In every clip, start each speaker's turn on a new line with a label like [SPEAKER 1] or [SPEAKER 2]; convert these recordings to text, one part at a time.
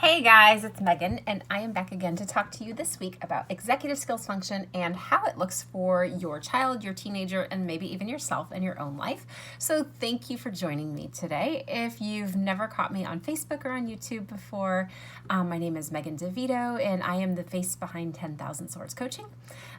[SPEAKER 1] Hey guys, it's Megan, and I am back again to talk to you this week about executive skills function and how it looks for your child, your teenager, and maybe even yourself in your own life. So, thank you for joining me today. If you've never caught me on Facebook or on YouTube before, my name is Megan DeVito, and I am the face behind 10,000 Swords Coaching.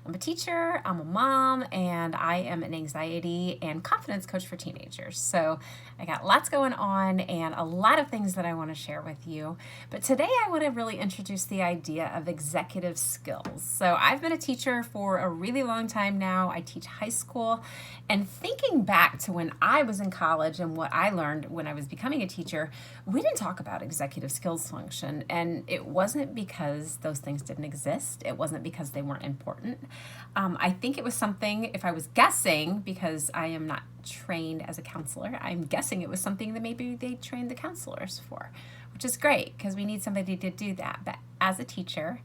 [SPEAKER 1] I'm a teacher, I'm a mom, and I am an anxiety and confidence coach for teenagers. So, I got lots going on and a lot of things that I want to share with you. But today I want to really introduce the idea of executive skills. So I've been a teacher for a really long time now. I teach high school, and thinking back to when I was in college and what I learned when I was becoming a teacher, we didn't talk about executive skills function. And it wasn't because those things didn't exist. It wasn't because they weren't important. I think it was something, if I was guessing, because I am not trained as a counselor, I'm guessing it was something that maybe they trained the counselors for, which is great because we need somebody to do that. But as a teacher,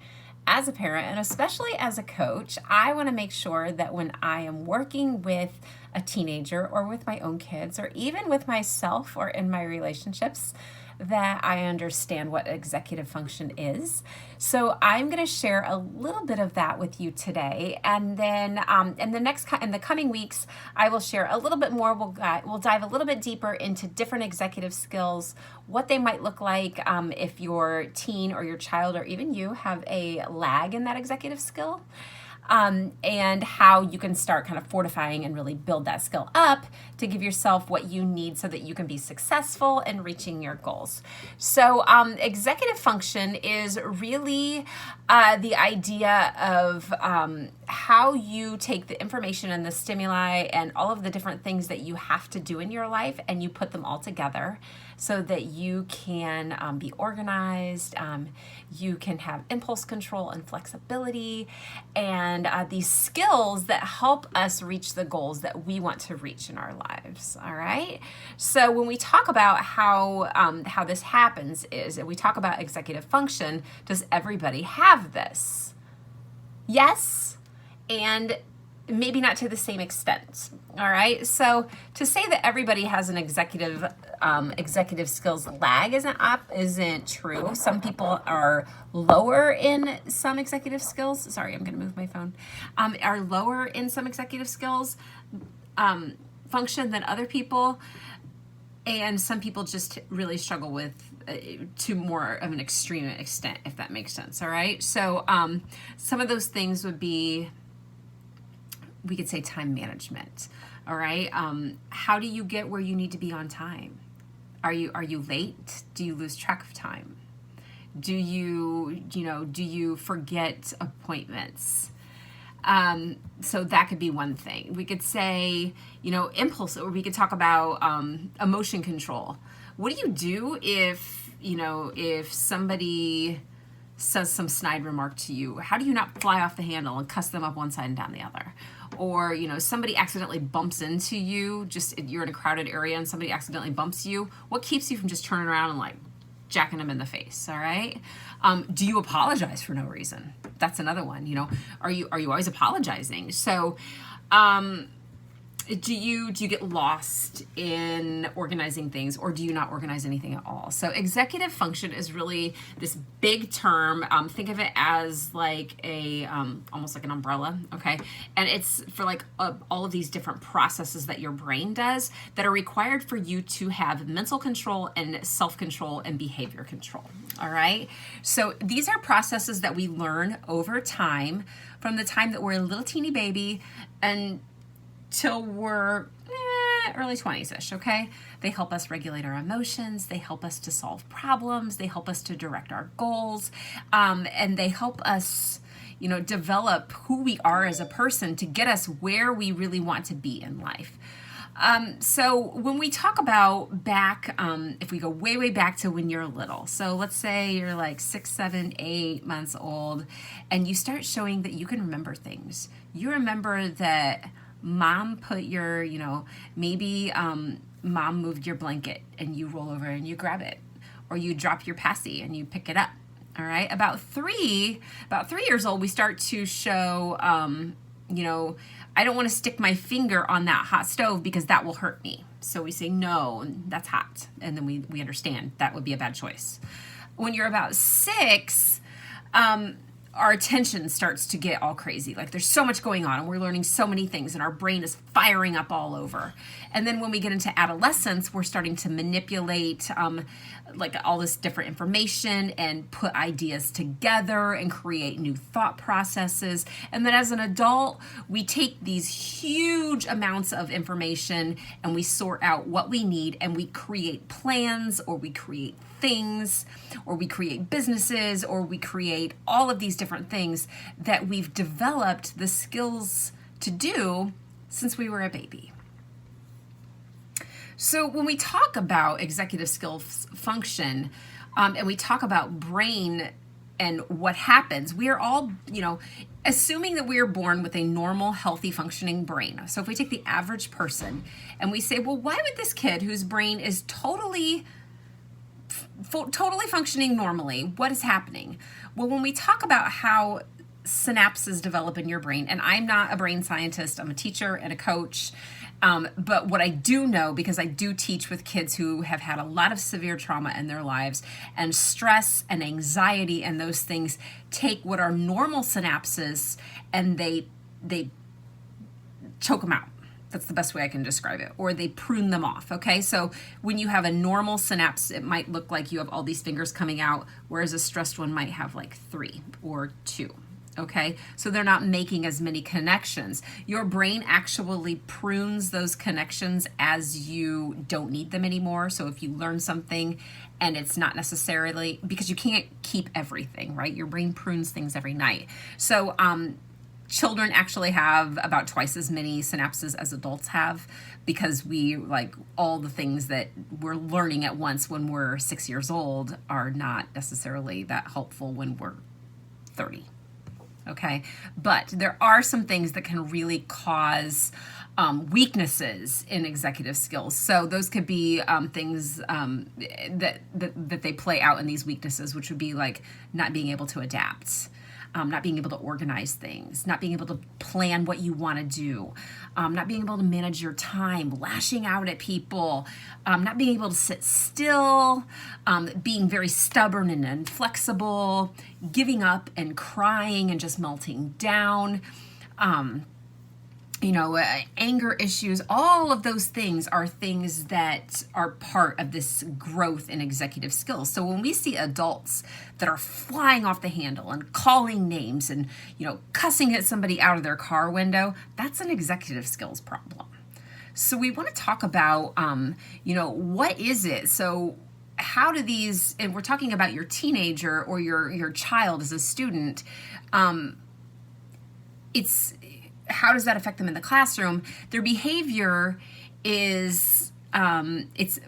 [SPEAKER 1] as a parent, and especially as a coach, I want to make sure that when I am working with a teenager or with my own kids or even with myself or in my relationships, that I understand what executive function is. So I'm going to share a little bit of that with you today, and then in the coming weeks, I will share a little bit more. We'll dive a little bit deeper into different executive skills, what they might look like if your teen or your child or even you have a lag in that executive skill. And how you can start kind of fortifying and really build that skill up to give yourself what you need so that you can be successful in reaching your goals. So executive function is really the idea of how you take the information and the stimuli and all of the different things that you have to do in your life and you put them all together so that you can be organized, you can have impulse control and flexibility, and these skills that help us reach the goals that we want to reach in our lives. All right. So when we talk about how this happens is, we talk about executive function. Does everybody have this? Yes, and maybe not to the same extent. All right. So to say that everybody has an executive skills lag isn't true. Some people are lower in some executive skills. Sorry, I'm going to move my phone. Are lower in some executive skills function than other people, and some people just really struggle with to more of an extreme extent, if that makes sense. All right. So some of those things would be, we could say, time management. All right. How do you get where you need to be on time? Are you late? Do you lose track of time? Do you forget appointments? So that could be one thing. We could say, impulse, or we could talk about emotion control. What do you do if somebody says some snide remark to you? How do you not fly off the handle and cuss them up one side and down the other? Or, somebody accidentally bumps into you, you're in a crowded area and somebody accidentally bumps you. What keeps you from just turning around and like jacking them in the face? All right. Do you apologize for no reason? That's another one. Are you always apologizing? So, do you get lost in organizing things, or do you not organize anything at all? So executive function is really this big term. Think of it as like a almost like an umbrella, okay? And it's for like all of these different processes that your brain does that are required for you to have mental control and self-control and behavior control. All right. So these are processes that we learn over time, from the time that we're a little teeny baby and till we're early 20s-ish, okay? They help us regulate our emotions. They help us to solve problems. They help us to direct our goals. And they help us, develop who we are as a person to get us where we really want to be in life. So when we talk about back, if we go way, way back to when you're little, so let's say you're like 6, 7, 8 months old, and you start showing that you can remember things. You remember that mom put your, maybe mom moved your blanket and you roll over and you grab it, or you drop your passy and you pick it up. All right. About 3 years old, we start to show, I don't want to stick my finger on that hot stove because that will hurt me. So we say, no, that's hot. And then we understand that would be a bad choice. when you're about 6, our attention starts to get all crazy. Like there's so much going on and we're learning so many things and our brain is firing up all over. And then when we get into adolescence, we're starting to manipulate like all this different information and put ideas together and create new thought processes. And then as an adult, we take these huge amounts of information and we sort out what we need and we create plans, or we create things, or we create businesses, or we create all of these different things that we've developed the skills to do since we were a baby. So when we talk about executive skills function, and we talk about brain and what happens, we are all, assuming that we are born with a normal, healthy, functioning brain. So if we take the average person and we say, well, why would this kid whose brain is totally functioning normally, what is happening? Well, when we talk about how synapses develop in your brain, and I'm not a brain scientist, I'm a teacher and a coach, but what I do know, because I do teach with kids who have had a lot of severe trauma in their lives, and stress and anxiety and those things take what are normal synapses and they choke them out. That's the best way I can describe it. Or they prune them off, okay? So when you have a normal synapse, it might look like you have all these fingers coming out, whereas a stressed one might have like 3 or 2, okay? So they're not making as many connections. Your brain actually prunes those connections as you don't need them anymore. So if you learn something and it's not necessarily, because you can't keep everything, right? Your brain prunes things every night. So, children actually have about twice as many synapses as adults have, because we, like, all the things that we're learning at once when we're 6 years old are not necessarily that helpful when we're 30. Okay, but there are some things that can really cause weaknesses in executive skills. So those could be things that they play out in these weaknesses, which would be like not being able to adapt. Not being able to organize things, not being able to plan what you want to do, not being able to manage your time, lashing out at people, not being able to sit still, being very stubborn and inflexible, giving up and crying and just melting down, anger issues. All of those things are things that are part of this growth in executive skills. So when we see adults that are flying off the handle and calling names and, cussing at somebody out of their car window, that's an executive skills problem. So we want to talk about, what is it? So how do these, and we're talking about your teenager or your child as a student, how does that affect them in the classroom? Their behavior is, it's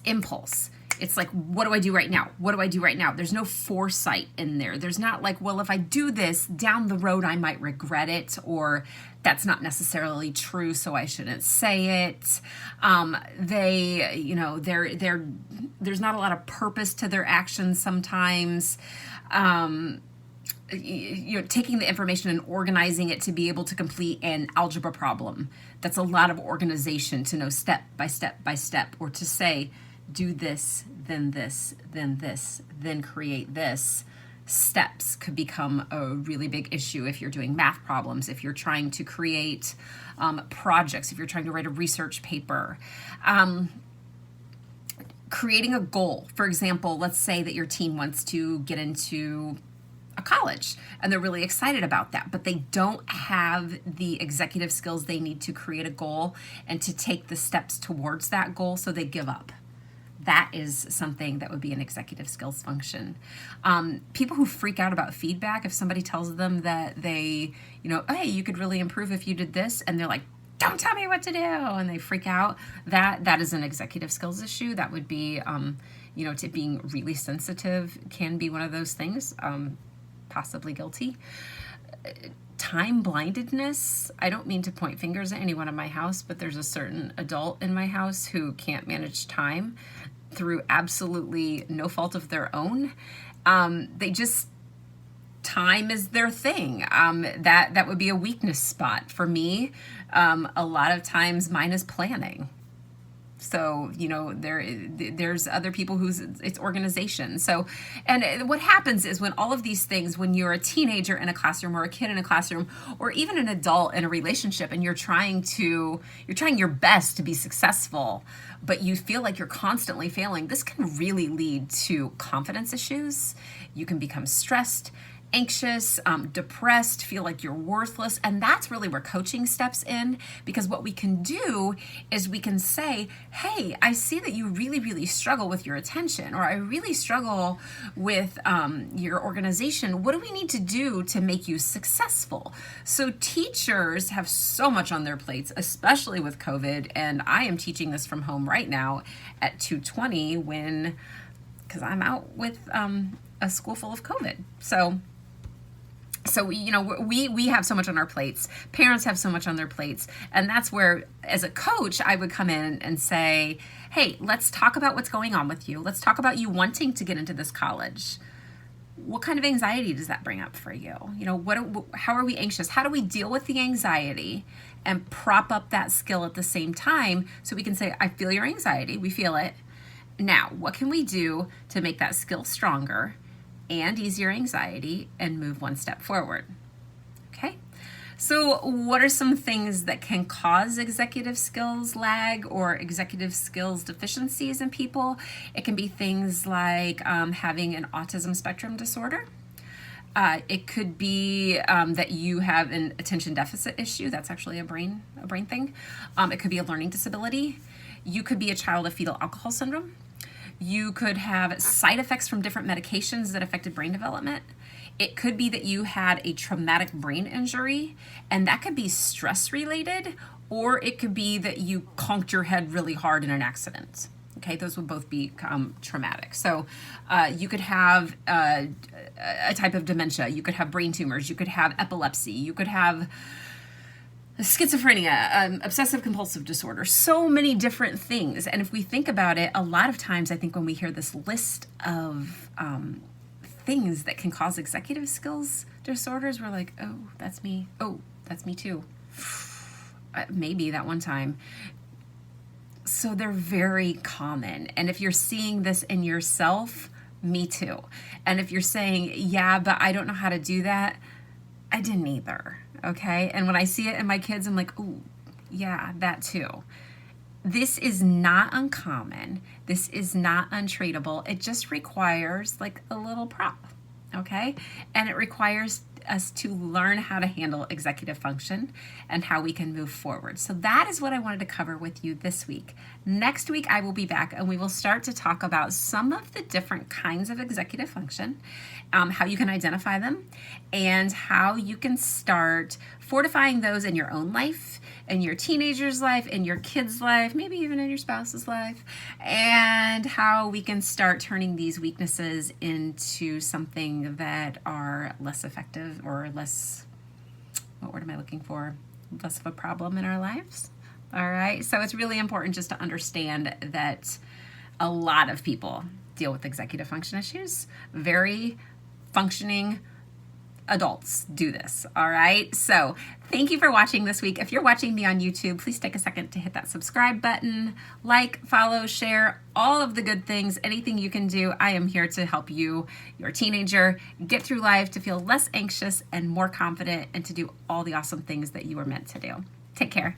[SPEAKER 1] impulse. It's like, what do I do right now? What do I do right now? There's no foresight in there. There's not like, well, if I do this down the road, I might regret it, or that's not necessarily true, so I shouldn't say it. There's not a lot of purpose to their actions sometimes. Taking the information and organizing it to be able to complete an algebra problem. That's a lot of organization to know step by step by step, or to say, do this, then this, then this, then create this. Steps could become a really big issue if you're doing math problems, if you're trying to create projects, if you're trying to write a research paper. Creating a goal. For example, let's say that your teen wants to get into a college and they're really excited about that, but they don't have the executive skills they need to create a goal and to take the steps towards that goal, so they give up. That is something that would be an executive skills function. People who freak out about feedback, if somebody tells them that they, hey, you could really improve if you did this, and they're like, don't tell me what to do, and they freak out, that is an executive skills issue. That would be, to being really sensitive can be one of those things. Possibly guilty. Time blindedness. I don't mean to point fingers at anyone in my house, but there's a certain adult in my house who can't manage time through absolutely no fault of their own. Time is their thing. That would be a weakness spot for me. A lot of times mine is planning. So, there's other people whose it's organization. So, and what happens is when all of these things, when you're a teenager in a classroom or a kid in a classroom, or even an adult in a relationship, and you're trying your best to be successful, but you feel like you're constantly failing, this can really lead to confidence issues. You can become stressed, anxious, depressed, feel like you're worthless. And that's really where coaching steps in, because what we can do is we can say, hey, I see that you really, really struggle with your attention, or I really struggle with your organization. What do we need to do to make you successful? So teachers have so much on their plates, especially with COVID. And I am teaching this from home right now at 2:20 because I'm out with a school full of COVID. So we have so much on our plates. Parents have so much on their plates. And that's where, as a coach, I would come in and say, hey, let's talk about what's going on with you. Let's talk about you wanting to get into this college. What kind of anxiety does that bring up for you? How are we anxious? How do we deal with the anxiety and prop up that skill at the same time, so we can say, I feel your anxiety. We feel it. Now, what can we do to make that skill stronger and ease your anxiety and move one step forward? Okay. So what are some things that can cause executive skills lag or executive skills deficiencies in people? It can be things like having an autism spectrum disorder. It could be that you have an attention deficit issue. That's actually a brain thing. It could be a learning disability. You could be a child of fetal alcohol syndrome. You could have side effects from different medications that affected brain development. It could be that you had a traumatic brain injury, and that could be stress related, or it could be that you conked your head really hard in an accident. Okay, those would both be traumatic. So you could have a type of dementia. You could have brain tumors. You could have epilepsy. You could have schizophrenia, obsessive compulsive disorder, so many different things. And if we think about it, a lot of times I think when we hear this list of things that can cause executive skills disorders, we're like, oh, that's me. Oh, that's me too. Maybe that one time. So they're very common. And if you're seeing this in yourself, me too. And if you're saying, yeah, but I don't know how to do that, I didn't either. Okay. And when I see it in my kids, I'm like, oh, yeah, that too. This is not uncommon. This is not untreatable. It just requires like a little prop. Okay. And it requires us to learn how to handle executive function and how we can move forward. So that is what I wanted to cover with you this week. Next week, I will be back and we will start to talk about some of the different kinds of executive function, how you can identify them, and how you can start fortifying those in your own life, in your teenager's life, in your kid's life, maybe even in your spouse's life, and how we can start turning these weaknesses into something that are less effective or less, what word am I looking for? Less of a problem in our lives. All right. So it's really important just to understand that a lot of people deal with executive function issues. Very functioning adults do this. All right. So thank you for watching this week. If you're watching me on YouTube, please take a second to hit that subscribe button, like, follow, share, all of the good things, anything you can do. I am here to help you, your teenager, get through life, to feel less anxious and more confident, and to do all the awesome things that you were meant to do. Take care.